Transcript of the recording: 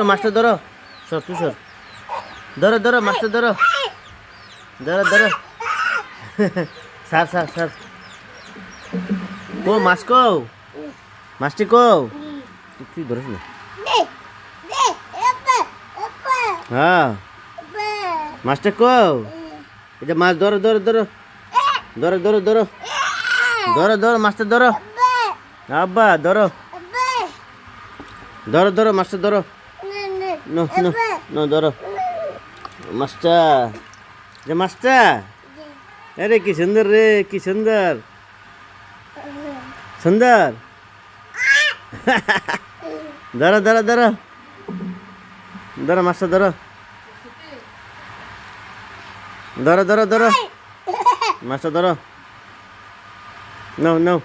মাছটা ধরো, সর তুই সর, ধরো ধরো মাছটা ধরো, ধরো ধরো, সার সার সার, কো মাছ কো, মাছটি কো, তুই ধরিস না, হ্যাঁ মাছটা কো, এটা মাছ ধরো ধরো ধরো, ধরো ধরো ধরো, ধরো ধরো মাছটা ধরো, আব্বা ধরো, ধরো ধরো মাছটা ধরো, নো নো নো ধরো মাছটা, যে মাছটা, আরে কি সুন্দর রে, কি সুন্দর, সুন্দর, ধরো ধরো ধরো, ধরো মাছটা ধরো, ধরো ধরো ধরো মাছটা ধরো, নাও নাও।